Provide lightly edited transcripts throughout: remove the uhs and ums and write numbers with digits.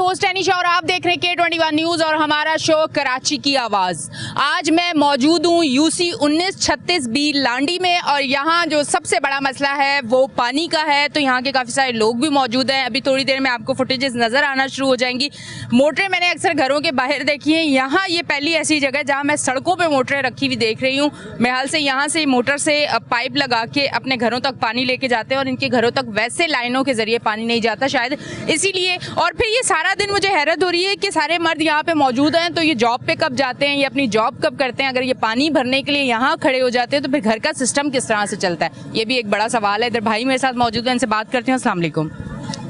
Host Anisha और आप देख रहे हैं K21 न्यूज और हमारा शो कराची की आवाज। आज मैं मौजूद हूँ UC 1936B लांडी में और यहाँ जो सबसे बड़ा मसला है वो पानी का है। तो यहाँ के काफी सारे लोग भी मौजूद हैं। अभी थोड़ी देर में आपको फुटेजेस नजर आना शुरू हो जाएंगी। मोटरें मैंने अक्सर घरों के बाहर देखी हैं, यहाँ ये पहली ऐसी जगह जहाँ मैं सड़कों पर मोटरें रखी हुई देख रही हूँ। मैं हाल से यहाँ से मोटर से पाइप लगा के अपने घरों तक पानी लेके जाते हैं और इनके घरों तक वैसे लाइनों के जरिए पानी नहीं जाता शायद इसीलिए। और फिर ये सारा दिन मुझे हैरत हो रही है कि सारे मर्द यहाँ पे मौजूद हैं, तो ये जॉब पे कब जाते हैं, ये अपनी जॉब कब करते हैं। अगर ये पानी भरने के लिए यहाँ खड़े हो जाते हैं तो फिर घर का सिस्टम किस तरह से चलता है, ये भी एक बड़ा सवाल है। इधर भाई मेरे साथ मौजूद है, इनसे बात करते हैं। अस्सलाम वालेकुम।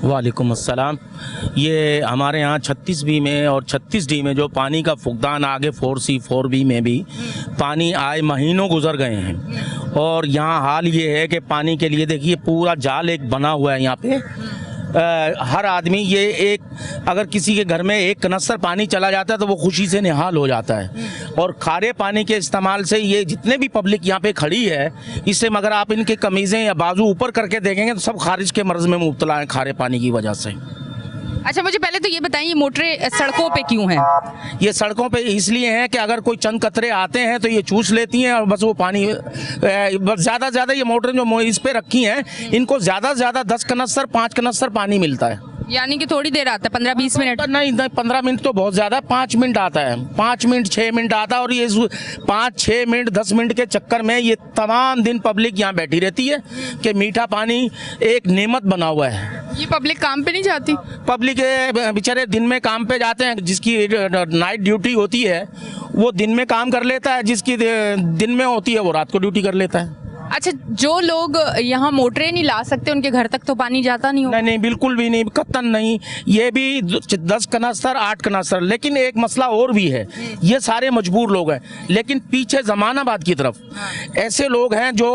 वालेकुम अस्सलाम। ये हमारे यहाँ 36B में और 36D में जो पानी का फुकदान आगे 4C 4B में भी पानी आए महीनों गुजर गए हैं और यहाँ हाल ये है कि पानी के लिए देखिए पूरा जाल एक बना हुआ है यहाँ पे। हर आदमी ये एक अगर किसी के घर में एक कनस्तर पानी चला जाता है तो वो खुशी से निहाल हो जाता है। और खारे पानी के इस्तेमाल से ये जितने भी पब्लिक यहाँ पे खड़ी है इससे मगर आप इनके कमीज़ें या बाजू ऊपर करके देखेंगे तो सब खारिज के मर्ज में मुब्तला हैं खारे पानी की वजह से। अच्छा, मुझे पहले तो ये बताइए ये मोटरें सड़कों पे क्यों हैं? ये सड़कों पे इसलिए हैं कि अगर कोई चंद कतरे आते हैं तो ये चूस लेती हैं और बस वो पानी बस ज़्यादा से ज़्यादा ये मोटरें जो इस पे रखी हैं इनको ज़्यादा से ज़्यादा 10 कनस्तर 5 कनस्तर पानी मिलता है। यानी कि थोड़ी देर आता है, 15-20 मिनट? नहीं 15 मिनट तो बहुत ज़्यादा, 5 मिनट आता है, 5 मिनट 6 मिनट आता है। और ये 5-6 मिनट 10 मिनट के चक्कर में ये तमाम दिन पब्लिक यहाँ बैठी रहती है कि मीठा पानी एक नेमत बना हुआ है। ये पब्लिक काम पे नहीं जाती? पब्लिक बेचारे दिन में काम पे जाते हैं, जिसकी नाइट ड्यूटी होती है वो दिन में काम कर लेता है, जिसकी दिन में होती है वो रात को ड्यूटी कर लेता है। अच्छा, जो लोग यहाँ मोटरें नहीं ला सकते उनके घर तक तो पानी जाता नहीं होगा? नहीं, बिल्कुल भी नहीं, कतन नहीं। ये भी 10 कनस्तर 8 कनस्तर। लेकिन एक मसला और भी है, ये सारे मजबूर लोग हैं लेकिन पीछे जमानाबाद की तरफ ऐसे लोग हैं जो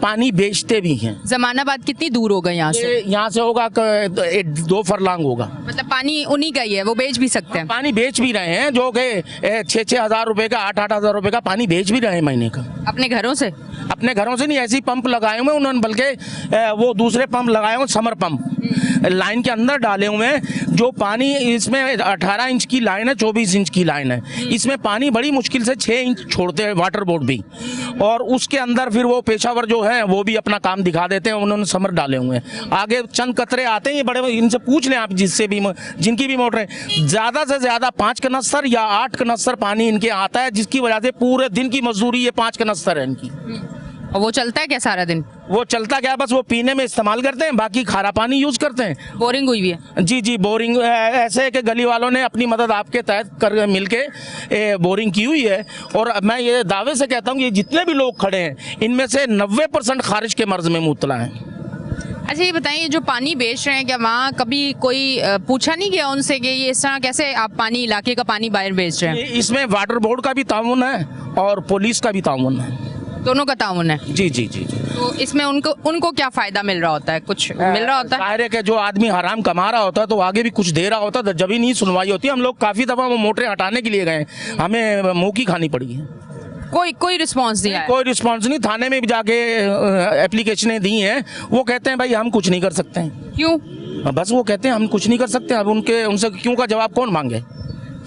पानी बेचते भी हैं। जमानाबाद कितनी दूर होगा यहाँ से? यहाँ से होगा 2 फरलांग होगा। मतलब पानी उन्हीं का ही है, वो बेच भी सकते हैं? पानी बेच भी रहे हैं, जो कि 6-6 हज़ार रुपए का 8-8 हज़ार रुपए का पानी बेच भी रहे हैं महीने का। अपने घरों से? अपने घरों से नहीं, ऐसे ही पंप लगाए हुए उन्होंने, बल्कि वो दूसरे पंप लगाए हुए समर पंप लाइन के अंदर डाले हुए हैं। जो पानी इसमें 18 इंच की लाइन है, 24 इंच की लाइन है, इसमें पानी बड़ी मुश्किल से 6 इंच छोड़ते हैं वाटर बोर्ड भी। और उसके अंदर फिर वो पेशावर जो है वो भी अपना काम दिखा देते हैं, उन्होंने समर डाले हुए हैं। आगे चंद कतरे आते हैं, ये बड़े, इनसे पूछ लें आप जिससे भी जिनकी भी मोटर है, ज़्यादा से ज़्यादा 5 कनस्तर या 8 कनस्तर पानी इनके आता है, जिसकी वजह से पूरे दिन की मजदूरी ये 5 कनस्तर है इनकी। और वो चलता है क्या सारा दिन? वो चलता क्या, बस वो पीने में इस्तेमाल करते हैं, बाकी खारा पानी यूज करते हैं। बोरिंग हुई भी है? जी, बोरिंग ऐसे है कि गली वालों ने अपनी मदद आपके तहत कर मिलके बोरिंग की हुई है। और मैं ये दावे से कहता हूँ कि जितने भी लोग खड़े हैं इनमें से 90% खारिज के मर्ज में मुब्तला हैं। अच्छा, ये बताइए जो पानी बेच रहे हैं क्या वहाँ कभी कोई पूछा नहीं गया उनसे कि ये इस तरह कैसे आप पानी इलाके का पानी बाहर बेच रहे हैं? इसमें वाटर बोर्ड का भी ताउन है और पुलिस का भी ताउन है, दोनों का ताउन है? जी। तो इसमें उनको क्या फायदा मिल रहा होता है? कुछ मिल रहा होता है? जाहिर है कि जो आदमी हराम कमा रहा होता है तो आगे भी कुछ दे रहा होता है, जब ही नहीं सुनवाई होती। हम लोग काफी दफा वो मोटरें हटाने के लिए गए, हमें मुंह की खानी पड़ी है। कोई रिस्पांस नहीं आया? कोई रिस्पांस नहीं। थाने में भी जाके एप्लीकेशनें दी हैं, वो कहते हैं भाई हम कुछ नहीं कर सकते हैं। क्यों? बस वो कहते हैं हम कुछ नहीं कर सकते। अब उनसे क्यों का जवाब कौन मांगे?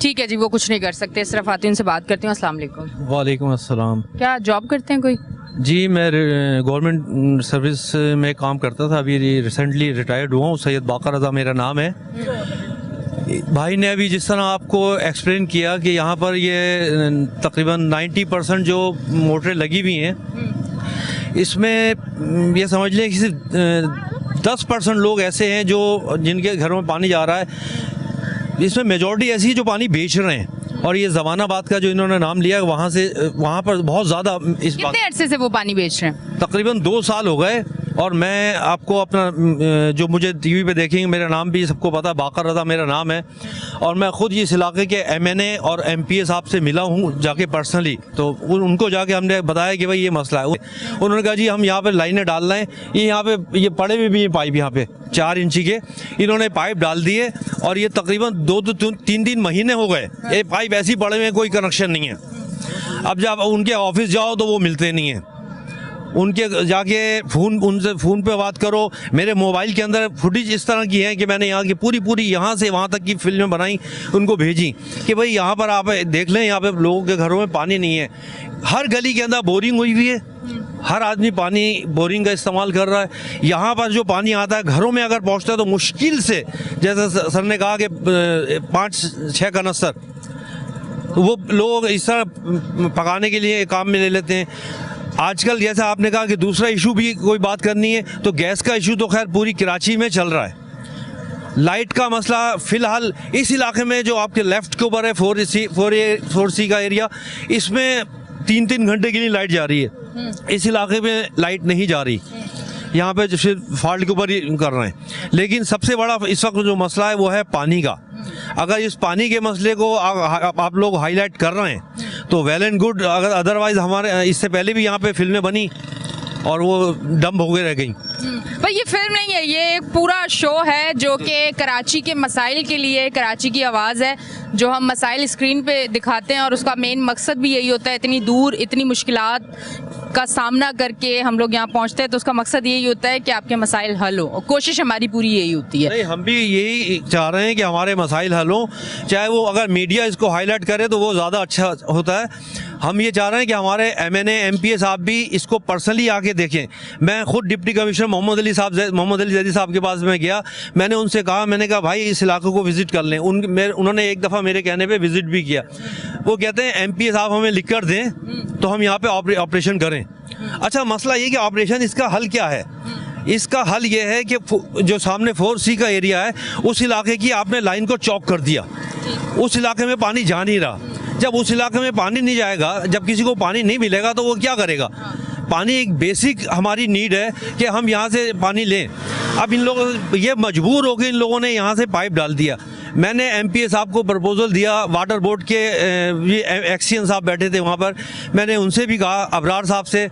ठीक है जी, वो कुछ नहीं कर सकते। सिर्फ आती उनसे बात करती हूँ। अस्सलाम वालेकुम। वालेकुम अस्सलाम। क्या जॉब करते हैं कोई? जी, मैं गवर्नमेंट सर्विस में काम करता था, अभी रिसेंटली रिटायर्ड हुआ हूँ। सैयद बाकर रज़ा मेरा नाम है। भाई ने अभी जिस तरह आपको एक्सप्लेन किया कि यहाँ पर ये तकरीबन 90% जो मोटरें लगी हुई हैं, इसमें ये समझ लें कि सिर्फ 10% लोग ऐसे हैं जो जिनके घरों में पानी जा रहा है। इसमें मेजॉरिटी ऐसी है जो पानी बेच रहे हैं। और ये जमानाबाद का जो इन्होंने नाम लिया, वहाँ पर बहुत ज़्यादा इस कितने अरसे से वो पानी बेच रहे हैं? तकरीबन 2 साल हो गए। और मैं आपको अपना जो मुझे टीवी पे देखेंगे, मेरा नाम भी सबको पता है, बाकर रज़ा मेरा नाम है। और मैं ख़ुद इस इलाके के MNA और MPA साहब से मिला हूँ जाके पर्सनली। तो उनको जाके हमने बताया कि भाई ये मसला है। उन्होंने कहा जी हम यहाँ पे लाइनें डाल रहे हैं, ये यहाँ पे ये पड़े हुए भी ये पाइप यहाँ पे 4 इंची के इन्होंने पाइप डाल दिए और ये तकरीबन 2-3 महीने हो गए ये पाइप ऐसे ही पड़े हुए, कोई कनेक्शन नहीं है। अब जब उनके ऑफिस जाओ तो वो मिलते नहीं हैं। उनके जाके उनसे फ़ोन पे बात करो। मेरे मोबाइल के अंदर फुटेज इस तरह की है कि मैंने यहाँ की पूरी यहाँ से वहाँ तक की फिल्में बनाई, उनको भेजी कि भाई यहाँ पर आप देख लें, यहाँ पे लोगों के घरों में पानी नहीं है। हर गली के अंदर बोरिंग हुई हुई है, हर आदमी पानी बोरिंग का इस्तेमाल कर रहा है। यहाँ पर जो पानी आता है घरों में अगर पहुँचता है तो मुश्किल से, जैसे सर ने कहा कि 5-6 कनस्तर, वो लोग इस तरह पकाने के लिए काम में ले लेते हैं। आजकल जैसे आपने कहा कि दूसरा इशू भी कोई बात करनी है, तो गैस का इशू तो खैर पूरी कराची में चल रहा है। लाइट का मसला फ़िलहाल इस इलाके में जो आपके लेफ़्ट के ऊपर है 4C का एरिया, इसमें 3-3 घंटे के लिए लाइट जा रही है। इस इलाके में लाइट नहीं जा रही, यहाँ पे जो सिर्फ फॉल्ट के ऊपर ही कर रहे हैं। लेकिन सबसे बड़ा इस वक्त जो मसला है वो है पानी का। अगर इस पानी के मसले को आप लोग हाईलाइट कर रहे हैं तो वेल एंड गुड, अगर अदरवाइज़ हमारे इससे पहले भी यहाँ पे फिल्में बनी और वो डंप हो गए रह गई। पर ये फिल्म नहीं है, ये एक पूरा शो है जो कि कराची के मसाइल के लिए, कराची की आवाज़ है जो हम मसाइल स्क्रीन पे दिखाते हैं, और उसका मेन मकसद भी यही होता है। इतनी दूर इतनी मुश्किलात का सामना करके हम लोग यहाँ पहुँचते हैं तो उसका मकसद यही होता है कि आपके मसाइल हल हो, और कोशिश हमारी पूरी यही होती है। नहीं, हम भी यही चाह रहे हैं कि हमारे मसाइल हल हों, चाहे वो अगर मीडिया इसको हाईलाइट करे तो वो ज़्यादा अच्छा होता है। हम ये चाह रहे हैं कि हमारे MNA MPA साहब भी इसको पर्सनली आके देखें। मैं खुद डिप्टी कमिश्नर मोहम्मद अली जैदी साहब के पास में गया, मैंने उनसे कहा, मैंने कहा भाई इस इलाके को विज़िट कर लें। उन्होंने एक दफ़ा मेरे कहने पे विज़िट भी किया। वो कहते हैं MPA साहब हमें लिख कर दें तो हम यहाँ पे ऑपरेशन करें। अच्छा, मसला ये कि ऑपरेशन इसका हल क्या है? इसका हल ये है कि जो सामने 4C का एरिया है उस इलाके की आपने लाइन को चौक कर दिया, उस इलाके में पानी जा नहीं रहा। जब उस इलाके में पानी नहीं जाएगा, जब किसी को पानी नहीं मिलेगा तो वो क्या करेगा? पानी एक बेसिक हमारी नीड है कि हम यहाँ से पानी लें। अब इन लोगों ये मजबूर हो गए, इन लोगों ने यहाँ से पाइप डाल दिया। मैंने MPA साहब को प्रपोजल दिया, वाटर बोर्ड के एक्सियन साहब बैठे थे वहाँ पर, मैंने उनसे भी कहा, अबरार साहब से,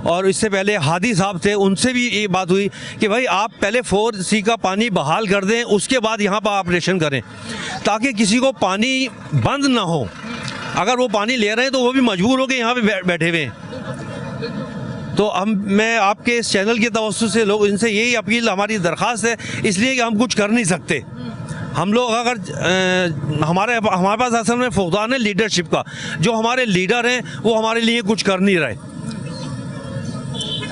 और इससे पहले हादी साहब थे, उनसे भी ये बात हुई कि भाई आप पहले 4C का पानी बहाल कर दें, उसके बाद यहाँ पर ऑपरेशन करें, ताकि किसी को पानी बंद ना हो। अगर वो पानी ले रहे हैं तो वो भी मजबूर हो के यहाँ पे बैठे हुए हैं। तो मैं आपके इस चैनल के तवज्जुह से लोग इनसे यही अपील, हमारी दरख्वास्त है, इसलिए कि हम कुछ कर नहीं सकते। हम लोग अगर हमारे पास असल में फुकदान है लीडरशिप का, जो हमारे लीडर हैं वो हमारे लिए कुछ कर नहीं रहे।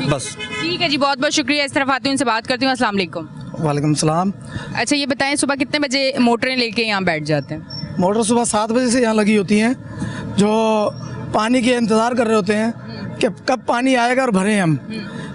बस ठीक है जी, बहुत बहुत शुक्रिया। इस तरफ आती हूँ, उनसे बात करती हूँ। अस्सलाम वालेकुम। वालेकुम सलाम। अच्छा, ये बताएं सुबह कितने बजे मोटरें लेके यहाँ बैठ जाते हैं? मोटर सुबह 7 बजे से यहाँ लगी होती हैं, जो पानी के इंतज़ार कर रहे होते हैं कि कब पानी आएगा और भरें हम,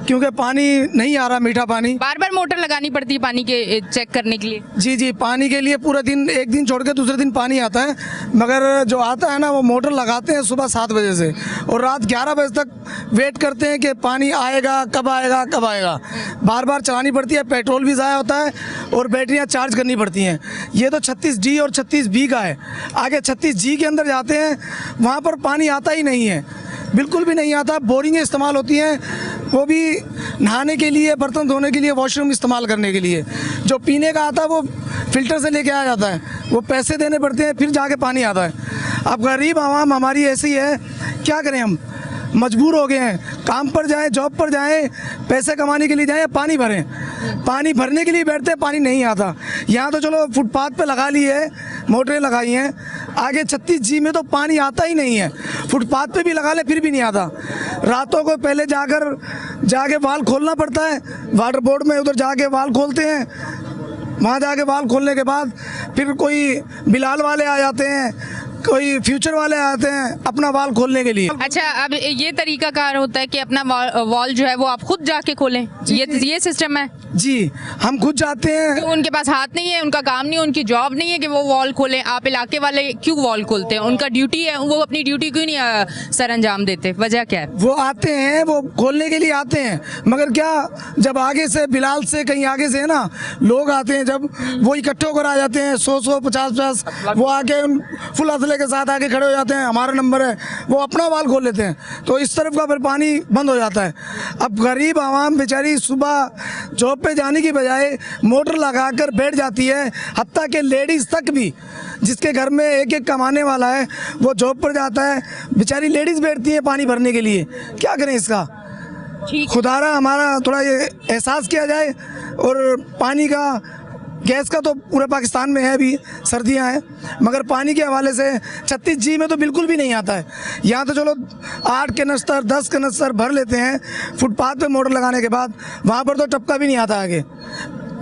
क्योंकि पानी नहीं आ रहा, मीठा पानी। बार बार मोटर लगानी पड़ती है पानी के चेक करने के लिए? जी, पानी के लिए पूरे दिन, एक दिन छोड़ के दूसरे दिन पानी आता है, मगर जो आता है ना वो मोटर लगाते हैं सुबह 7 बजे से, और रात 11 बजे तक वेट करते हैं कि पानी आएगा कब आएगा कब आएगा। बार बार चलानी पड़ती है, पेट्रोल भी ज़ाया होता है और बैटरियाँ चार्ज करनी पड़ती हैं। ये तो 36D और 36B का है। आगे 36G के अंदर जाते हैं, वहाँ पर पानी आता ही नहीं है, बिल्कुल भी नहीं आता। बोरिंगें इस्तेमाल होती हैं, वो भी नहाने के लिए, बर्तन धोने के लिए, वॉशरूम इस्तेमाल करने के लिए। जो पीने का आता है वो फ़िल्टर से लेके आया जाता है, वो पैसे देने पड़ते हैं, फिर जाके पानी आता है। अब गरीब आवाम हमारी ऐसी है, क्या करें, हम मजबूर हो गए हैं। काम पर जाएं, जॉब पर जाएं, पैसे कमाने के लिए जाएं, पानी भरें। पानी भरने के लिए बैठते हैं, पानी नहीं आता। यहाँ तो चलो फुटपाथ पे लगा ली है, मोटरें लगाई हैं, आगे 36G में तो पानी आता ही नहीं है। फुटपाथ पे भी लगा ले फिर भी नहीं आता। रातों को पहले जाके वाल खोलना पड़ता है, वाटर बोर्ड में उधर जाके वाल खोलते हैं, वहाँ जाके वाल खोलने के बाद फिर कोई बिलाल वाले आ जाते हैं, कोई फ्यूचर वाले आते हैं अपना वाल खोलने के लिए। अच्छा, अब ये तरीका कार होता है कि अपना वॉल जो है वो आप खुद जाके खोलें, ये सिस्टम है? जी, हम खुद जाते हैं। तो उनके पास हाथ नहीं है, उनका काम नहीं है, उनकी जॉब नहीं है कि वो वॉल खोलें? आप इलाके वाले क्यों वॉल खोलते हैं? उनका ड्यूटी है, वो अपनी ड्यूटी क्यों नहीं सर अंजाम देते? वजह क्या है? वो आते हैं, वो खोलने के लिए आते हैं, मगर क्या, जब आगे से बिलाल से कहीं आगे से है ना लोग आते हैं, जब वो इकट्ठे होकर आ जाते हैं 100 50, वो आके फुल हौसले के साथ आके खड़े हो जाते हैं, हमारा नंबर है, वो अपना वाल खोल लेते हैं, तो इस तरफ का फिर पानी बंद हो जाता है। अब गरीब आवाम बेचारी सुबह जॉब पे जाने की बजाय मोटर लगाकर बैठ जाती है, हत्ता के लेडीज़ तक भी, जिसके घर में एक एक कमाने वाला है वो जॉब पर जाता है, बेचारी लेडीज़ बैठती है पानी भरने के लिए। क्या करें इसका? ठीक है। खुदारा हमारा थोड़ा ये एहसास किया जाए। और पानी का, गैस का तो पूरे पाकिस्तान में है, अभी सर्दियां हैं, मगर पानी के हवाले से 36G में तो बिल्कुल भी नहीं आता है। यहाँ तो चलो 8 कनस्तर 10 कनस्तर भर लेते हैं फुटपाथ पे मोटर लगाने के बाद, वहाँ पर तो टपका भी नहीं आता आगे।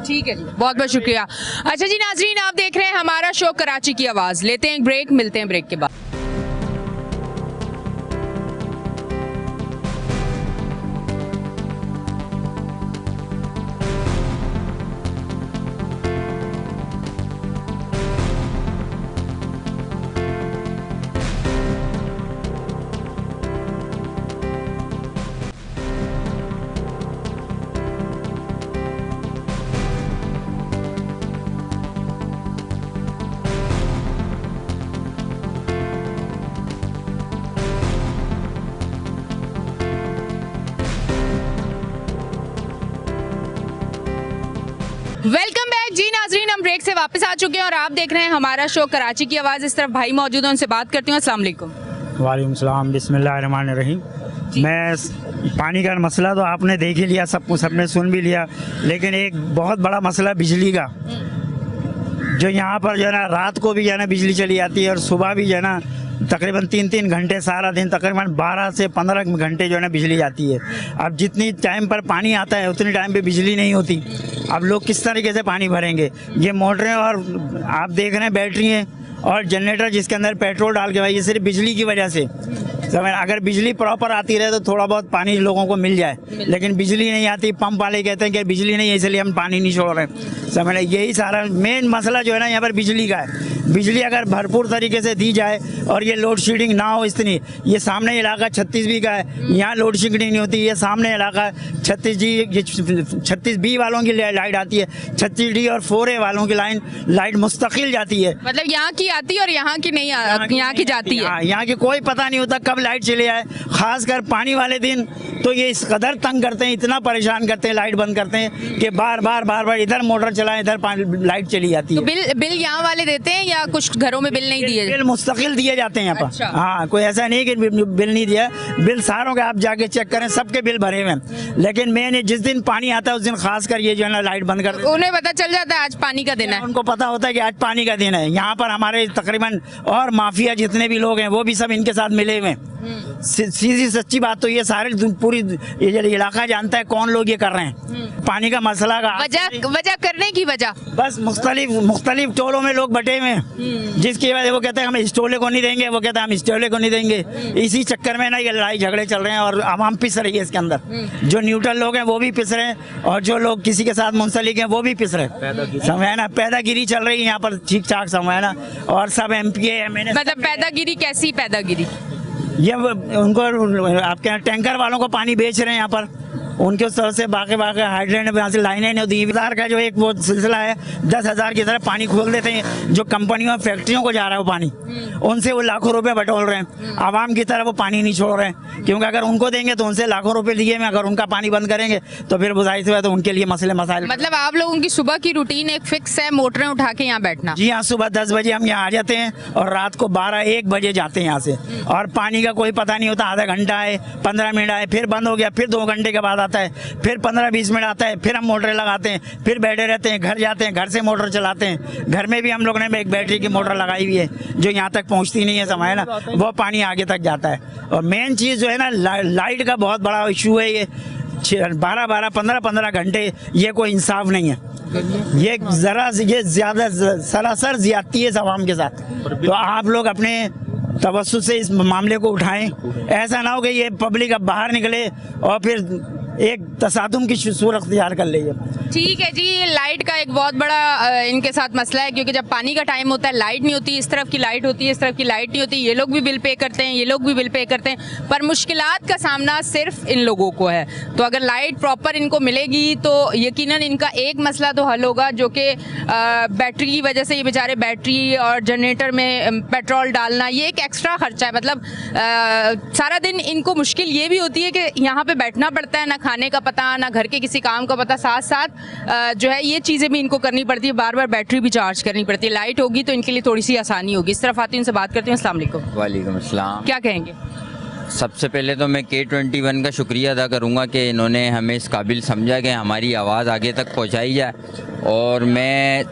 ठीक है जी, बहुत बहुत शुक्रिया। अच्छा जी नाजरीन, आप देख रहे हैं हमारा शो कराची की आवाज़। लेते हैं एक ब्रेक, मिलते हैं ब्रेक के बाद। वेलकम बैक जी नाजरीन, हम ब्रेक से वापस आ चुके हैं और आप देख रहे हैं हमारा शो कराची की आवाज़। इस तरफ भाई मौजूद हैं, उनसे बात करती हूँ। अस्सलाम वालेकुम। वालेकुम सलाम, बिस्मिल्लाहिर्रहमानिर्रहीम। मैं पानी का मसला तो आपने देख ही लिया, सबने सुन भी लिया, लेकिन एक बहुत बड़ा मसला बिजली का, जो यहाँ पर जो है ना रात को भी जो है ना बिजली चली जाती है और सुबह भी जो है ना तकरीबन 3-3 घंटे, सारा दिन तकरीबन 12 से 15 घंटे जो है ना बिजली जाती है। अब जितनी टाइम पर पानी आता है उतनी टाइम पे बिजली नहीं होती। अब लोग किस तरीके से पानी भरेंगे? ये मोटरें और आप देख रहे हैं बैटरी हैं और जनरेटर जिसके अंदर पेट्रोल डाल के, भाई ये सिर्फ बिजली की वजह से। समझ, अगर बिजली प्रॉपर आती रहे तो थोड़ा बहुत पानी लोगों को मिल जाए, लेकिन बिजली नहीं आती। पंप वाले कहते हैं कि बिजली नहीं है इसलिए हम पानी नहीं छोड़ रहे। समझ, यही सारा मेन मसला जो है ना यहाँ पर बिजली का है। बिजली अगर भरपूर तरीके से दी जाए और ये लोड शेडिंग ना हो इतनी, ये सामने इलाका 36B का है, यहाँ लोड शेडिंग नहीं होती। ये सामने इलाका 36B वालों की लाइट आती है, 36D और 4A वालों की लाइट मुस्तकिल जाती है। मतलब यहाँ की आती है और यहाँ की नहीं, यहाँ की जाती है। हाँ, यहाँ की कोई पता नहीं होता कब लाइट चले आए। खासकर पानी वाले दिन तो ये इस कदर तंग करते हैं, इतना परेशान करते हैं, लाइट बंद करते हैं कि बार बार इधर मोटर चलाएं, इधर लाइट चली जाती है। तो बिल यहाँ वाले देते हैं या कुछ घरों में बिल नहीं दिए? बिल मुस्तकिल दिए जाते हैं यहाँ पर। अच्छा। हाँ, कोई ऐसा नहीं कि बिल नहीं दिया, बिल सारों के आप जाके चेक करें, सबके बिल भरे हुए हैं। लेकिन मैंने जिस दिन पानी आता है उस दिन खासकर ये जो है ना लाइट बंद कर देते हैं। उन्हें पता चल जाता है आज पानी का दिन है? उनको पता होता है कि आज पानी का दिन है। यहाँ पर हमारे तकरीबन और माफिया जितने भी लोग हैं वो भी सब इनके साथ मिले हुए हैं। सीधी सच्ची बात तो ये सारे पूरी ये जो इलाका जानता है कौन लोग ये कर रहे हैं। पानी का मसला का वजह करने की वजह बस मुख्तलिफ टोलों में लोग बटे हुए हैं, जिसकी वजह वो कहते हैं हम इस टोले को नहीं देंगे, वो कहते हैं हम इस टोले को नहीं देंगे। इसी चक्कर में ना ये लड़ाई झगड़े चल रहे हैं और आवाम पिस रही है इसके अंदर। जो न्यूट्रल लोग हैं वो भी पिस रहे हैं और जो लोग किसी के साथ मुंसलिक हैं वो भी पिस रहे हैं। समझे ना, पैदागिरी चल रही है यहाँ पर ठीक ठाक, समझे ना। और सब MPA MNA, मतलब पैदागिरी कैसी पैदागिरी? ये उनको आपके यहाँ टैंकर वालों को पानी बेच रहे हैं यहाँ पर, उनके उस तरह से बाकी हाइड्रेंट यहाँ से लाइनें नहीं होती। बाजार का जो एक वो सिलसिला है, 10,000 की तरह पानी खोल देते हैं, जो कंपनियों और फैक्ट्रियों को जा रहा है वो पानी, उनसे वो लाखों रुपए बटोर रहे हैं। आवाम की तरह वो पानी नहीं छोड़ रहे हैं, क्योंकि अगर उनको देंगे तो उनसे लाखों रुपए लिए में, अगर उनका पानी बंद करेंगे तो फिर बुझाई से तो उनके लिए मसले मसाइल। मतलब आप लोगों की सुबह की रूटीन एक फिक्स है, मोटरें उठा के यहाँ बैठना? जी हाँ, सुबह 10 बजे हम यहाँ आ जाते हैं और रात को 12-1 बजे जाते हैं यहाँ से। और पानी का कोई पता नहीं होता, आधा घंटा आए, 15 मिनट आए, फिर बंद हो गया, फिर 2 घंटे के बाद आता है, फिर 15-20 मिनट आता है, फिर हम मोटरें लगाते हैं, फिर बैठे रहते हैं, घर जाते हैं, घर से मोटर चलाते हैं। घर में भी हम लोगों ने एक बैटरी की मोटर लगाई हुई है जो यहाँ तक पहुँचती नहीं है, समझे ना, वो पानी आगे तक जाता है। और मेन चीज़ जो है ना, लाइट का बहुत बड़ा इशू है। ये 12-12, 15-15 घंटे, ये कोई इंसाफ नहीं है। ये ये ज़्यादा सरासर ज्यादती है आवाम के साथ। तो आप लोग अपने तवज्जुह से इस मामले को उठाएं। ऐसा ना हो कि ये पब्लिक अब बाहर निकले और फिर एक तसादुम की सूरत इख्तियार कर लीजिए। ठीक है जी, लाइट का एक बहुत बड़ा इनके साथ मसला है, क्योंकि जब पानी का टाइम होता है लाइट नहीं होती, इस तरफ की लाइट होती है, इस तरफ की लाइट नहीं होती। ये लोग भी बिल पे करते हैं, ये लोग भी बिल पे करते हैं, पर मुश्किलात का सामना सिर्फ इन लोगों को है। तो अगर लाइट प्रॉपर इनको मिलेगी तो यकीनन इनका एक मसला तो हल होगा, जो कि बैटरी की वजह से ये बेचारे बैटरी और जनरेटर में पेट्रोल डालना ये एक एक्स्ट्रा खर्चा है। मतलब सारा दिन इनको मुश्किल ये भी होती है कि यहाँ पे बैठना पड़ता है, ना खाने का पता, ना घर के किसी काम का पता, साथ साथ जो है ये चीज़ें भी इनको करनी पड़ती है, बार बार बैटरी भी चार्ज करनी पड़ती है। लाइट होगी तो इनके लिए थोड़ी सी आसानी होगी। इस तरफ आती हूँ, उनसे बात करती हूँ। अस्सलाम वालेकुम। वालेकुम अस्सलाम। क्या कहेंगे? सबसे पहले तो मैं K21 का शुक्रिया अदा करूंगा कि इन्होंने हमें इस काबिल समझा कि हमारी आवाज़ आगे तक पहुंचाई जाए। और मैं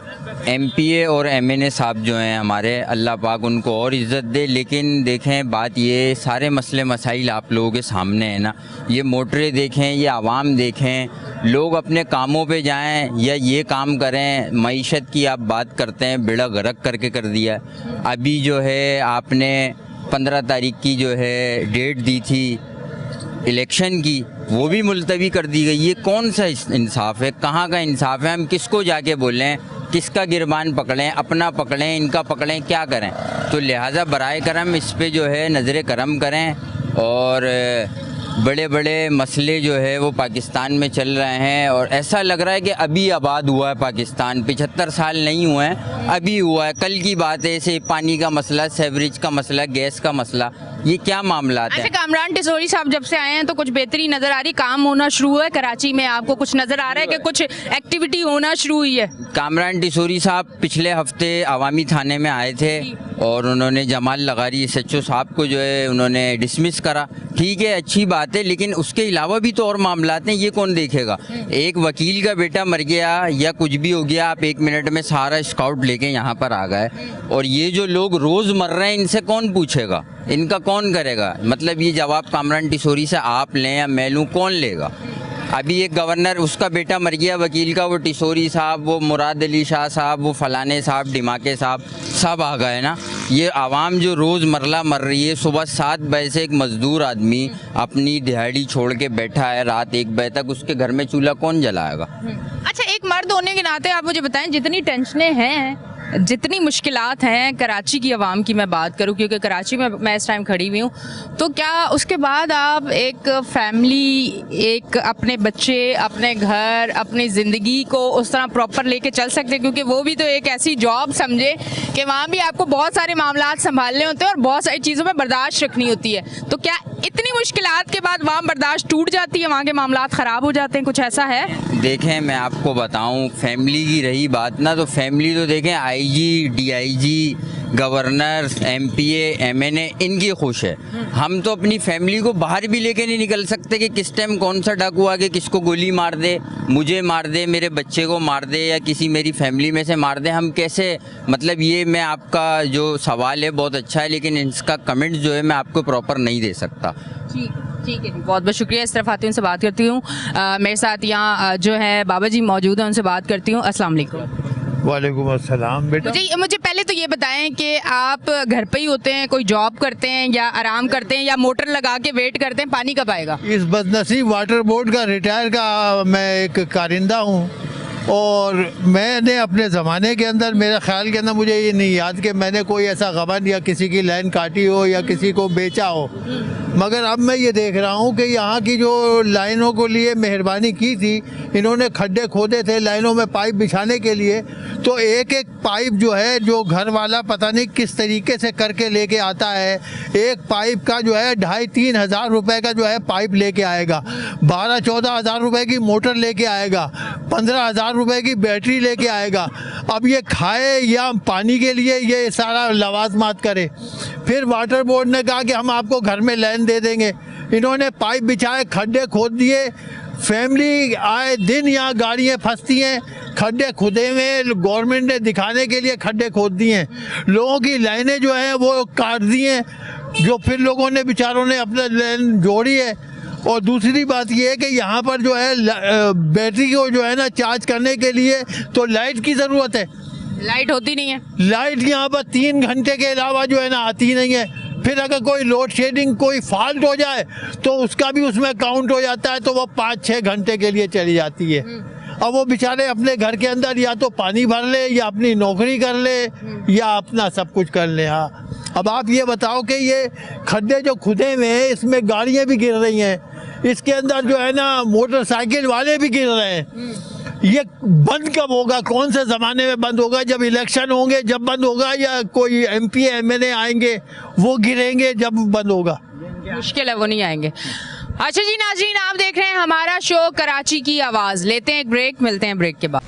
MPA और MNA साहब जो हैं हमारे, अल्लाह पाक उनको और इज़्ज़त दे। लेकिन देखें, बात ये सारे मसले मसाइल आप लोगों के सामने है ना। ये मोटरें देखें, ये आवाम देखें, लोग अपने कामों पे जाएं या ये काम करें। मईशत की आप बात करते हैं, बेड़ा गर्क करके कर दिया। अभी जो है आपने 15 तारीख की जो है डेट दी थी इलेक्शन की, वो भी मुलतवी कर दी गई। ये कौन सा इंसाफ है? कहाँ का इंसाफ है? हम किसको जाके बोलें, किसका गिरबान पकड़ें? अपना पकड़ें, इनका पकड़ें, क्या करें? तो लिहाजा बराए करम इस पे जो है नज़र करम करें। और बड़े बड़े मसले जो है वो पाकिस्तान में चल रहे हैं और ऐसा लग रहा है कि अभी आबाद हुआ है पाकिस्तान। 75 साल नहीं हुए हैं, अभी हुआ है। कल की बात है, ऐसे पानी का मसला, सेवरेज का मसला, गैस का मसला, ये क्या मामला है? अच्छा, कामरान टिसोरी साहब जब से आए हैं तो कुछ बेहतरी नजर आ रही, काम होना शुरू हुआ है कराची में? आपको कुछ नजर आ रहा है कि कुछ एक्टिविटी होना शुरू हुई है? कामरान टिसोरी साहब पिछले हफ्ते अवामी थाने में आए थे और उन्होंने जमाल लगारी SHO साहब को जो है उन्होंने डिसमिस करा। ठीक है, अच्छी बात है, लेकिन उसके अलावा भी तो और मामलात हैं, ये कौन देखेगा? एक वकील का बेटा मर गया या कुछ भी हो गया, आप 1 मिनट में सारा स्काउट लेके यहाँ पर आ गए। और ये जो लोग रोज़ मर रहे हैं, इनसे कौन पूछेगा? इनका कौन करेगा? मतलब ये जवाब कामरान टिसोरी से आप लें या मैं लूँ, कौन लेगा? अभी एक गवर्नर, उसका बेटा मर गया वकील का, वो टिसोरी साहब, वो मुराद अली शाह साहब, वो फलाने साहब, डिमाके साहब, सब आ गए ना। ये आवाम जो रोज़ मरला मर रही है, सुबह 7 बजे से एक मज़दूर आदमी अपनी दिहाड़ी छोड़ के बैठा है, रात 1 बजे तक, उसके घर में चूल्हा कौन जलाएगा? अच्छा, एक मर्द होने के नाते आप मुझे बताएं, जितनी टेंशनें हैं, जितनी मुश्किलात हैं कराची की आवाम की मैं बात करूं, क्योंकि कराची में मैं इस टाइम खड़ी हुई हूं, तो क्या उसके बाद आप एक फैमिली, एक अपने बच्चे, अपने घर, अपनी ज़िंदगी को उस तरह प्रॉपर लेके चल सकते हैं? क्योंकि वो भी तो एक ऐसी जॉब समझे कि वहाँ भी आपको बहुत सारे मामलात संभालने होते हैं और बहुत सारी चीज़ों में बर्दाश्त रखनी होती है। तो क्या इतनी मुश्किलात के बाद वहाँ बर्दाश्त टूट जाती है, वहाँ के मामलात ख़राब हो जाते हैं? कुछ ऐसा है? देखें, मैं आपको बताऊं, फैमिली की रही बात ना, तो फैमिली तो देखें IG, DIG, governor, MPA, MNA, इनकी खुश है। हम तो अपनी फैमिली को बाहर भी लेके नहीं निकल सकते कि किस टाइम कौन सा डाकू आके किसको गोली मार दे, मुझे मार दे, मेरे बच्चे को मार दे या किसी मेरी फैमिली में से मार दे। हम कैसे, मतलब ये मैं आपका जो सवाल है बहुत अच्छा है, लेकिन इसका कमेंट जो है मैं आपको प्रॉपर नहीं दे सकता। ठीक है जी, बहुत बहुत शुक्रिया। इस तरफ आती हूँ, उनसे बात करती हूँ। मेरे साथ यहाँ जो है बाबा जी मौजूद हैं, उनसे बात करती हूँ। अस्सलाम वालेकुम। वालेकुम अस्सलाम बेटा। मुझे पहले तो ये बताएं कि आप घर पे ही होते हैं, कोई जॉब करते हैं या आराम करते हैं या मोटर लगा के वेट करते हैं पानी कब आएगा? इस बदनसीब वाटर बोर्ड का रिटायर का मैं एक कारिंदा हूँ और मैंने अपने ज़माने के अंदर, मेरे ख्याल के अंदर मुझे ये नहीं याद कि मैंने कोई ऐसा गबन या किसी की लाइन काटी हो या किसी को बेचा हो। मगर अब मैं ये देख रहा हूँ कि यहाँ की जो लाइनों को लिए मेहरबानी की थी, इन्होंने खड्डे खोदे थे लाइनों में पाइप बिछाने के लिए, तो एक एक पाइप जो है, जो घर वाला पता नहीं किस तरीके से करके लेके आता है, एक पाइप का जो है 2,500-3 हज़ार रुपये का जो है पाइप लेके आएगा, 12-14 हज़ार रुपये की मोटर लेके आएगा, 15 हज़ार रुपये की बैटरी लेके आएगा। अब ये खाए या पानी के लिए ये सारा लवाजमात करे। फिर वाटर बोर्ड ने कहा कि हम आपको घर में लाइन दे देंगे। इन्होंने पाइप बिछाए, खड्डे खोद दिए। फैमिली आए दिन यहाँ गाड़ियाँ फंसती हैं, खड्डे खुदे हुए गवर्नमेंट ने दिखाने के लिए खड्डे खोद दिए हैं, लोगों की लाइनें जो हैं वो काट दी हैं, जो फिर लोगों ने बेचारों ने अपने लाइन जोड़ी है। और दूसरी बात ये है कि यहाँ पर जो है बैटरी को जो है ना चार्ज करने के लिए तो लाइट की ज़रूरत है, लाइट होती नहीं है। लाइट यहाँ पर 3 घंटे के अलावा जो है ना आती नहीं है। फिर अगर कोई लोड शेडिंग, कोई फॉल्ट हो जाए तो उसका भी उसमें काउंट हो जाता है, तो वो 5-6 घंटे के लिए चली जाती है। अब वो बेचारे अपने घर के अंदर या तो पानी भर ले या अपनी नौकरी कर ले या अपना सब कुछ कर ले। हाँ, अब आप ये बताओ कि ये खड्डे जो खुदे हुए हैं इसमें गाड़ियाँ भी गिर रही हैं, इसके अंदर जो है ना मोटरसाइकिल वाले भी गिर रहे हैं। ये बंद कब होगा? कौन से ज़माने में बंद होगा? जब इलेक्शन होंगे जब बंद होगा, या कोई MP MNA आएंगे वो गिरेंगे जब बंद होगा? मुश्किल है, वो नहीं आएंगे। अच्छा जी नाज़रीन, आप देख रहे हैं हमारा शो कराची की आवाज़। लेते हैं एक ब्रेक, मिलते हैं ब्रेक के बाद।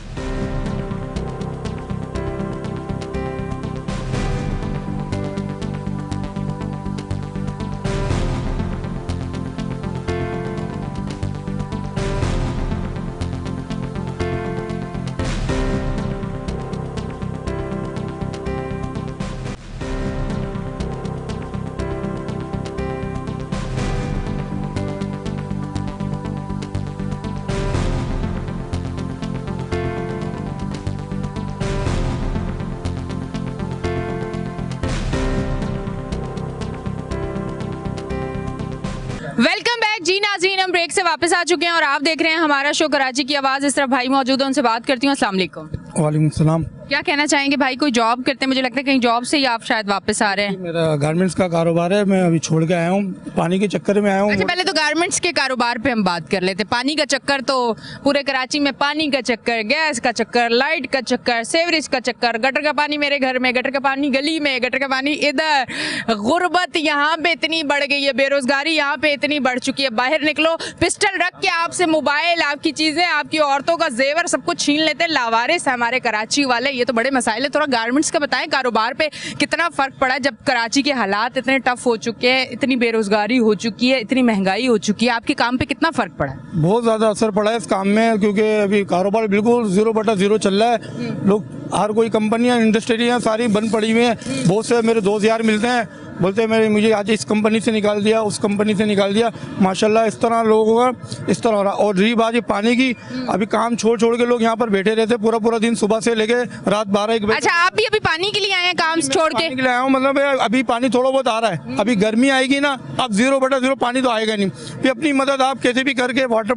वापस आ चुके हैं और आप देख रहे हैं हमारा शो कराची की आवाज़। इस तरफ भाई मौजूद है, उनसे बात करती हूँ। अस्सलाम वालेकुम। वालेकुम सलाम। क्या कहना चाहेंगे भाई? कोई जॉब करते हैं, मुझे लगता है कहीं जॉब से ही आप शायद वापस आ रहे हैं। मेरा गारमेंट्स का कारोबार है, मैं अभी छोड़ के आया हूँ, पानी के चक्कर में आया हूँ। अच्छा, पहले तो गारमेंट्स के कारोबार पे हम बात कर लेते। पानी का चक्कर तो पूरे कराची में, पानी का चक्कर, गैस का चक्कर, लाइट का चक्कर, सेवरेज का चक्कर, गटर का पानी मेरे घर में, गटर का पानी गली में, गटर का पानी इधर, गुर्बत यहाँ पे इतनी बढ़ गई है, बेरोजगारी यहाँ पे इतनी बढ़ चुकी है। बाहर निकलो, पिस्टल रख के आपसे मोबाइल, आपकी चीजें, आपकी औरतों का जेवर सब कुछ छीन लेते हैं। लावारिस है हमारे कराची वाले। ये तो बड़े मसाइल है। थोड़ा गारमेंट्स का बताएं, कारोबार पे कितना फर्क पड़ा है जब कराची के हालात इतने टफ हो चुके हैं, इतनी बेरोजगारी हो चुकी है, इतनी महंगाई हो चुकी है, आपके काम पे कितना फर्क पड़ा है? बहुत ज़्यादा असर पड़ा है इस काम में, क्योंकि अभी कारोबार बिल्कुल 0/0 चल रहा है। लोग, हर कोई कंपनियां, इंडस्ट्रियां सारी बंद पड़ी हुई हैं। बहुत से मेरे दोस्त यार मिलते हैं, बोलते हैं मुझे आज इस कंपनी से निकाल दिया, उस कंपनी से निकाल दिया। माशाल्लाह इस तरह लोगों का इस तरह हो रहा। और रही बात ये पानी की, अभी काम छोड़ छोड़ के लोग यहाँ पर बैठे रहते पूरा पूरा दिन, सुबह से लेके रात 12-1 बजे। अच्छा, आप भी अभी पानी के लिए आए हैं काम छोड़ के? पानी के लिए आया हूँ, मतलब अभी पानी थोड़ा बहुत आ रहा है। अभी गर्मी आएगी ना, अब 0/0 पानी तो आएगा नहीं। फिर अपनी मदद आप कैसे भी करके वाटर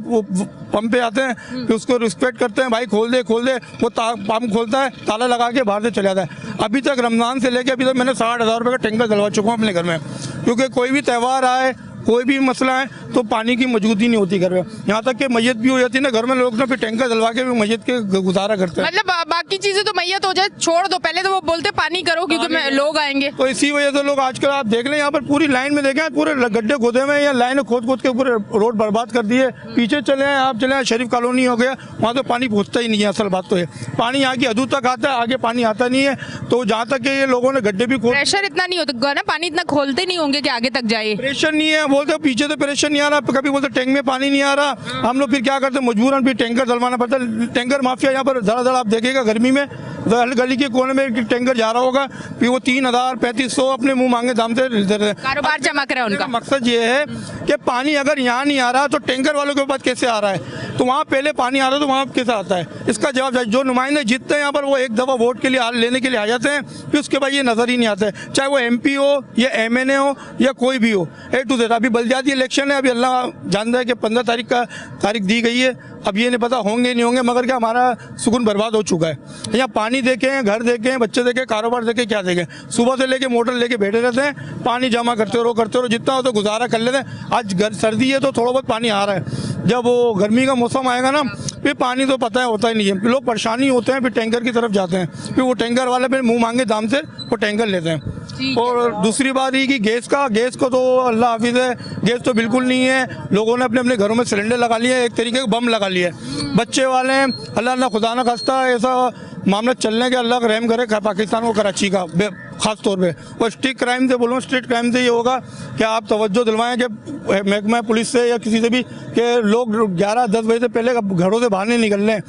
पंप पे आते हैं, फिर उसको रिस्पेक्ट करते हैं, भाई खोल दे खोल दे, वो पंप खोलता है, ताला लगा के बाहर से चले जाता है। अभी तक रमजान से लेके अभी तक मैंने 60,000 रुपये का टैंकर डलवा चुका हूँ अपने घर में, क्योंकि कोई भी त्यौहार आए, कोई भी मसला है तो पानी की मौजूदगी नहीं होती घर में। यहाँ तक कि मैयत भी हो जाती है ना घर में, लोग ना फिर टैंकर डलवा के भी मैयत के गुजारा करते हैं। मतलब बाकी चीजें तो मैयत हो जाए छोड़ दो, पहले तो वो बोलते पानी करो क्योंकि लोग आएंगे। तो इसी वजह से लोग आजकल आप देख लें, यहाँ पर पूरी लाइन में देखें, पूरे गड्ढे खोदे हुए हैं, या लाइन खोद खोद के पूरे रोड बर्बाद कर दिए। पीछे चले आए, आप चले आए, शरीफ कॉलोनी हो गया, वहाँ तो पानी पहुँचता ही नहीं है। असल बात तो है पानी यहाँ की हदूद तक आता है, आगे पानी आता नहीं है। तो जहाँ तक ये लोगों ने गड्ढे भी खोद, प्रेशर इतना नहीं होता ना, पानी इतना खोलते नहीं होंगे कि आगे तक जाए। प्रेशर नहीं है बोलते, पीछे तो प्रेशर नहीं आ रहा, कभी बोलते टैंक में पानी नहीं आ रहा। हम लोग फिर क्या करते हैं, मजबूरन फिर टैंकर डलवाना पड़ता है। टैंकर माफिया यहाँ पर धड़ा धड़ा आप देखेगा गर्मी में, गली के कोने में एक टैंकर जा रहा होगा, फिर वो 3,000-3,500 अपने मुंह मांगे दाम से दे रहे हैं। कारोबार चमक रहा है उनका। मकसद ये है कि पानी अगर यहाँ नहीं आ रहा तो टैंकर वालों के पास कैसे आ रहा है, तो वहाँ पहले पानी आ रहा तो वहाँ कैसे आता है? इसका जवाब जो नुमाइंदे जीतते हैं यहाँ पर, वो एक दफ़ा वोट के लिए लेने के लिए आ जाते हैं, फिर उसके बाद ये नज़र ही नहीं आता है, चाहे वो MP हो या MNA हो या कोई भी हो, A to Z। अभी बल्दियाती इलेक्शन है, अभी अल्लाह जानता है कि 15 तारीख दी गई है। अब ये नहीं पता होंगे नहीं होंगे, मगर क्या हमारा सुकून बर्बाद हो चुका है। यहाँ पानी देखें, घर देखें, बच्चे देखें, कारोबार देखें, क्या देखें, सुबह से लेके मोटर लेके बैठे रहते हैं, पानी जमा करते रहो, जितना हो तो गुजारा कर लेते हैं। आज सर्दी है तो थोड़ा बहुत पानी आ रहा है, जब वो गर्मी का मौसम आएगा ना, फिर पानी तो पता है होता ही नहीं है, लोग परेशानी होते हैं, फिर टैंकर की तरफ जाते हैं, फिर वो टैंकर वाले फिर मुँह मांगे दाम से वो टैंकर लेते हैं। और दूसरी बात ये कि गैस को तो अल्लाह हाफिज़ है, गैस तो बिल्कुल नहीं है। लोगों ने अपने अपने घरों में सिलेंडर लगा लिए, एक तरीके का बम लगा लिए। बच्चे वाले अल्लाह ना खुदा ना खास्ता ऐसा मामला चलने के, अल्लाह का रहम करे पाकिस्तान को, कराची का खास तौर पे। और स्ट्रिक्ट क्राइम से बोलूँ, स्ट्रिक्ट क्राइम से ये होगा कि आप तवज्जो दिलवाएं कि महकमा पुलिस से या किसी से भी कि लोग 11-10 बजे से पहले घरों से बाहर नहीं निकल रहे।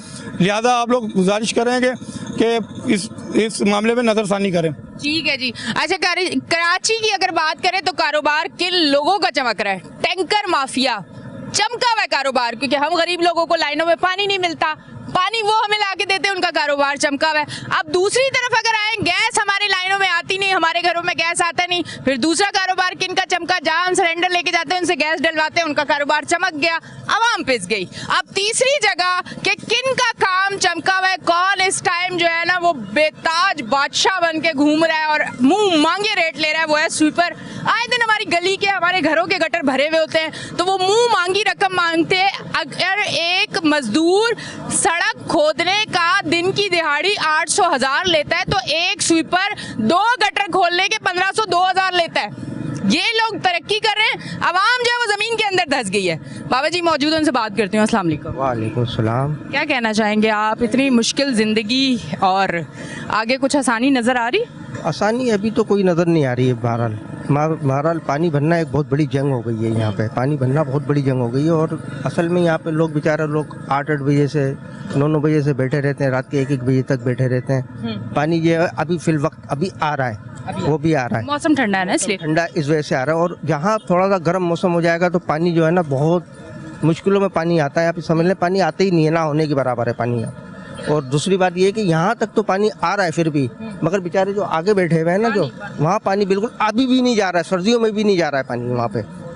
लिहाजा आप लोग गुजारिश करेंगे कि इस मामले में नज़रसानी करें। ठीक है जी। अच्छा, कराची की अगर बात करें तो कारोबार किन लोगों का चमक रहा है? टैंकर माफिया चमका हुआ है कारोबार, क्योंकि हम गरीब लोगों को लाइनों में पानी नहीं मिलता, पानी वो हमें लाके देते हैं, उनका कारोबार चमका हुआ है। अब दूसरी तरफ अगर आए, गैस हमारे लाइनों में आती नहीं, हमारे घरों में गैस आता नहीं, फिर दूसरा कारोबार किन का चमका? जहां हम सिलेंडर लेके जाते हैं, उनसे गैस डलवाते हैं, उनका कारोबार चमक गया, आवाम पिस गई। अब तीसरी जगह कि किन का काम चमका हुआ है, कौन इस टाइम जो है ना वो बेताज बादशाह बन के घूम रहा है और मुंह मांगे रेट ले रहा है, वो है स्वीपर। आए दिन हमारी गली के, हमारे घरों के गटर भरे हुए होते हैं, तो वो मुंह मांगी रकम मांगते हैं। अगर एक मजदूर सड़क खोदने का दिन की दिहाड़ी 800,000 लेता है, तो एक स्वीपर 2 गटर खोलने के 1500-2000 लेता है। ये लोग तरक्की कर रहे हैं, आवाम जो है वो जमीन के अंदर धंस गई है। बाबा जी मौजूद हैं, उनसे बात करती हूँ। अस्सलाम वालेकुम। वालेकुम सलाम। क्या कहना चाहेंगे आप? इतनी मुश्किल जिंदगी और आगे कुछ आसानी नजर आ रही? आसानी अभी तो कोई नज़र नहीं आ रही है। बहरहाल पानी भरना एक बहुत बड़ी जंग हो गई है। यहाँ पे पानी भरना बहुत बड़ी जंग हो गई है, और असल में यहाँ पे लोग बेचारे लोग 8-8 बजे से 9-9 बजे से बैठे रहते हैं, रात के 1-1 बजे तक बैठे रहते हैं। पानी ये अभी फिल वक्त अभी आ रहा है, वो भी आ रहा है। मौसम ठंडा है ना, इसलिए ठंडा इस वजह से आ रहा है। और जहाँ थोड़ा सा गर्म मौसम हो जाएगा तो पानी जो है ना बहुत मुश्किलों में पानी आता है। आप समझ लें पानी आते ही नहीं है, ना होने के बराबर है पानी। और दूसरी बात ये है कि यहाँ तक तो पानी आ रहा है फिर भी, मगर बेचारे जो आगे बैठे हुए हैं ना, जो वहाँ पानी बिल्कुल अभी भी नहीं जा रहा है, सर्दियों में भी नहीं जा रहा है पानी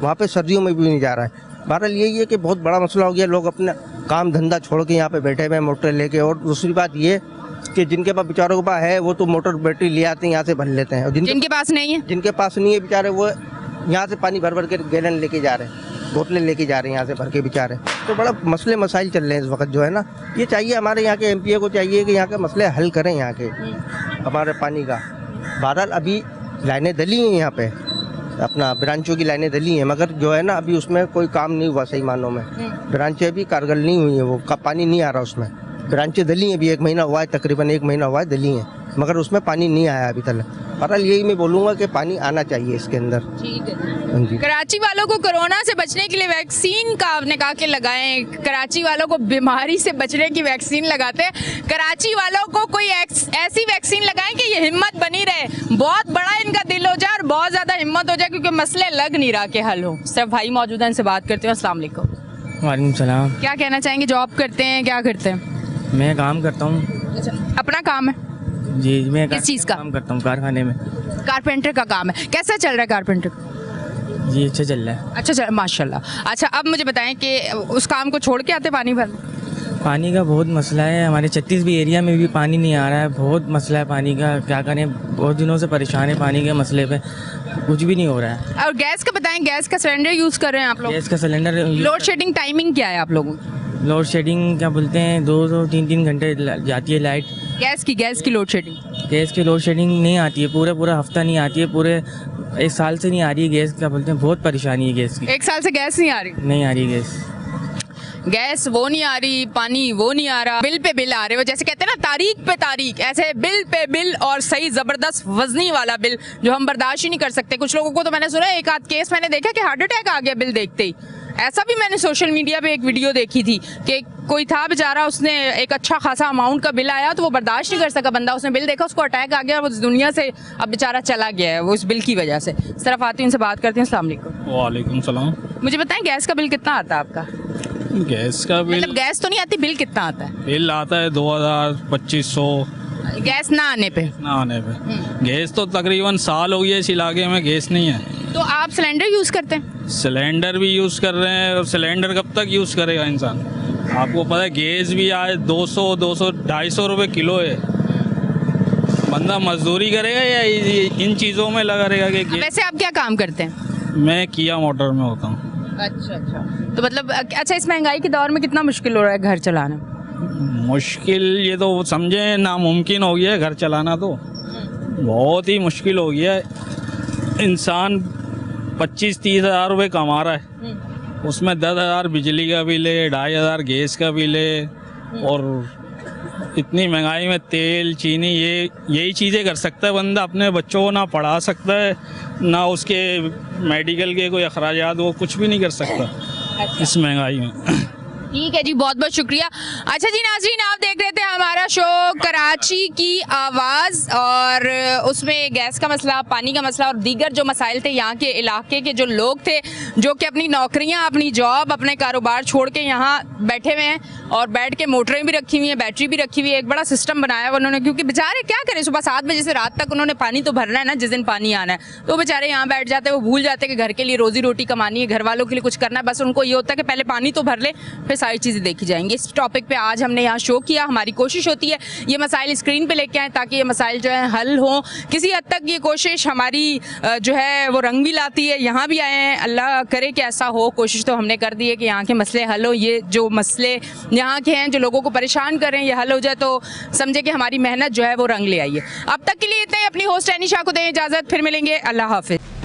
वहाँ पे सर्दियों में भी नहीं जा रहा है। बहरहाल यही है कि बहुत बड़ा मसला हो गया, लोग अपना काम धंधा छोड़ के यहाँ पे बैठे हुए हैं मोटर लेके। और दूसरी बात ये कि जिनके पास बेचारों के पास है वो तो मोटर बैटरी ले आते हैं, यहाँ से भर लेते हैं, और जिनके पास नहीं है, जिनके पास नहीं है बेचारे वो यहाँ से पानी भर भर के गैलन लेके जा रहे हैं, बोतलें लेके जा रहे हैं यहाँ से भर के बेचारे। तो बड़ा मसले मसाइल चल रहे हैं इस वक्त जो है ना। ये चाहिए हमारे यहाँ के एमपीए को चाहिए कि यहाँ के मसले हल करें, यहाँ के हमारे पानी का। बहरहाल अभी लाइनें डली हैं यहाँ पे, अपना ब्रांचों की लाइनें डली हैं, मगर जो है ना अभी उसमें कोई काम नहीं हुआ सही मानों में। ब्रांचें अभी कारगर नहीं हुई हैं, वो का पानी नहीं आ रहा उसमें। ब्रांचें डली हैं, अभी 1 महीना हुआ है, तकरीबन 1 महीना हुआ है डली हैं, मगर उसमें पानी नहीं आया अभी तक। बहरहाल यही मैं बोलूँगा कि पानी आना चाहिए इसके अंदर। ठीक है। हाँ जी। कराची वालों को कोरोना से बचने के लिए वैक्सीन का आपने कहा कि लगाएं, कराची वालों को बीमारी से बचने की वैक्सीन लगाते हैं। कराची वालों को कोई ऐसी वैक्सीन लगाएं कि ये हिम्मत बनी रहे, बहुत बड़ा इनका दिल हो जाए और बहुत ज़्यादा हिम्मत हो जाए, क्योंकि मसले लग नहीं रहा के हल हो। सिर्फ भाई मौजूद हैं, इनसे बात करते हैं। अस्सलाम वालेकुम। वालेकुम सलाम। क्या कहना चाहेंगे? जॉब करते हैं, क्या करते हैं? मैं काम करता हूँ। अच्छा, अपना काम है? जी, मैं किस चीज़ का काम करता हूँ? कारखाने में। कारपेंटर का काम है। कैसा चल रहा है कारपेंटर का? जी अच्छा चल रहा है। अच्छा चल, माशाल्लाह। अच्छा, अब मुझे बताएं कि उस काम को छोड़ के आते पानी भरने? पानी का बहुत मसला है, हमारे 36B एरिया में भी पानी नहीं आ रहा है, बहुत मसला है पानी का। क्या करें, बहुत दिनों से परेशान है पानी के मसले पे, कुछ भी नहीं हो रहा है। और गैस का बताएं, गैस का सिलेंडर यूज़ कर रहे हैं आप लोग? गैस का सिलेंडर। लोड शेडिंग टाइमिंग क्या है आप लोगों की? लोड शेडिंग क्या बोलते हैं, 2-3 घंटे जाती है लाइट। गैस की लोड शेडिंग? गैस की लोड शेडिंग नहीं आती है, पूरा हफ्ता नहीं आती है, पूरे 1 साल से नहीं आ रही है गैस। क्या बोलते हैं, बहुत परेशानी है गैस की। 1 साल से गैस नहीं आ रही? नहीं आ रही गैस। गैस वो नहीं आ रही, पानी वो नहीं आ रहा, बिल पे बिल आ रहे हो, जैसे कहते हैं ना तारीख पे तारीख, ऐसे बिल पे बिल, और सही जबरदस्त वजनी वाला बिल जो हम बर्दाश्त ही नहीं कर सकते। कुछ लोगों को तो मैंने सुना, एक आध केस मैंने देखा कि हार्ट अटैक आ गया बिल देखते ही। ऐसा भी मैंने सोशल मीडिया पे एक वीडियो देखी थी कि कोई था बेचारा, उसने एक अच्छा खासा अमाउंट का बिल आया तो वो बर्दाश्त नहीं कर सका बंदा, उसने बिल देखा, उसको अटैक आ गया और वो इस दुनिया से अब बेचारा चला गया है वो इस बिल की वजह से। सिर्फ आती हूँ, इनसे बात करते हैं। अस्सलाम वालेकुम। वालेकुम सलाम। मुझे बताएं, गैस का बिल कितना आता है आपका? गैस का बिल, मतलब गैस तो नहीं आती, बिल कितना आता है? बिल आता है 2000-2500 गैस ना आने पे। ना आने पे। गैस तो तकरीबन साल हो गया इस इलाके में गैस नहीं है। तो आप सिलेंडर यूज़ करते हैं? सिलेंडर भी यूज़ कर रहे हैं, और सिलेंडर कब तक यूज़ करेगा इंसान? आपको पता है गैस भी आए 200-250 रुपये किलो है। बंदा मजदूरी करेगा या इन चीज़ों में लगा रहेगा कि वैसे आप क्या काम करते हैं? मैं किया मोटर में होता हूँ। अच्छा, तो मतलब अच्छा, इस महंगाई के दौर में कितना मुश्किल हो रहा है घर चलाना? मुश्किल ये तो समझे नामुमकिन हो गया है घर चलाना, तो बहुत ही मुश्किल हो गया है। इंसान 25-30 हज़ार रुपये कमा रहा है, उसमें 10,000 बिजली का बिल है, 2,500 गैस का बिल है, और इतनी महंगाई में तेल चीनी यही चीज़ें कर सकता है बंदा। अपने बच्चों को ना पढ़ा सकता है, ना उसके मेडिकल के कोई अखराजात, वो कुछ भी नहीं कर सकता इस महंगाई में। ठीक है जी, बहुत बहुत शुक्रिया। अच्छा जी नाज़रीन, आप देख रहे थे हमारा शो कराची की आवाज़, और उसमें गैस का मसला, पानी का मसला और दीगर जो मसाइल थे यहाँ के इलाके के जो लोग थे, जो कि अपनी नौकरियाँ, अपनी जॉब, अपने कारोबार छोड़ के यहाँ बैठे हुए हैं, और बैठ के मोटरें भी रखी हुई हैं, बैटरी भी रखी हुई है, एक बड़ा सिस्टम बनाया हुआ उन्होंने, क्योंकि बेचारे क्या करें, सुबह 7 बजे से रात तक उन्होंने पानी तो भरना है ना, जिस दिन पानी आना है, तो बेचारे यहाँ बैठ जाते हैं। वो भूल जाते हैं कि घर के लिए रोजी रोटी कमानी है, घर वालों के लिए कुछ करना है, बस उनको ये होता है कि पहले पानी तो भर ले, फिर सारी चीज़ें देखी जाएंगी। इस टॉपिक पे आज हमने यहाँ शो किया। हमारी कोशिश होती है ये मसाइल स्क्रीन पे लेके आएँ ताकि ये मसाइल जो है हल हों। किसी हद तक ये कोशिश हमारी जो है वो रंग भी लाती है। यहाँ भी आए हैं, अल्लाह करे कि ऐसा हो। कोशिश तो हमने कर दी है कि यहाँ के मसले हल हो। ये जो मसले यहाँ के हैं जो लोगों को परेशान कर रहे हैं, ये हल हो जाए तो समझे कि हमारी मेहनत जो है वो रंग ले आई है। अब तक के लिए इतना ही। अपनी होस्ट एनिशा को दें इजाज़त, फिर मिलेंगे। अल्लाह हाफिज़।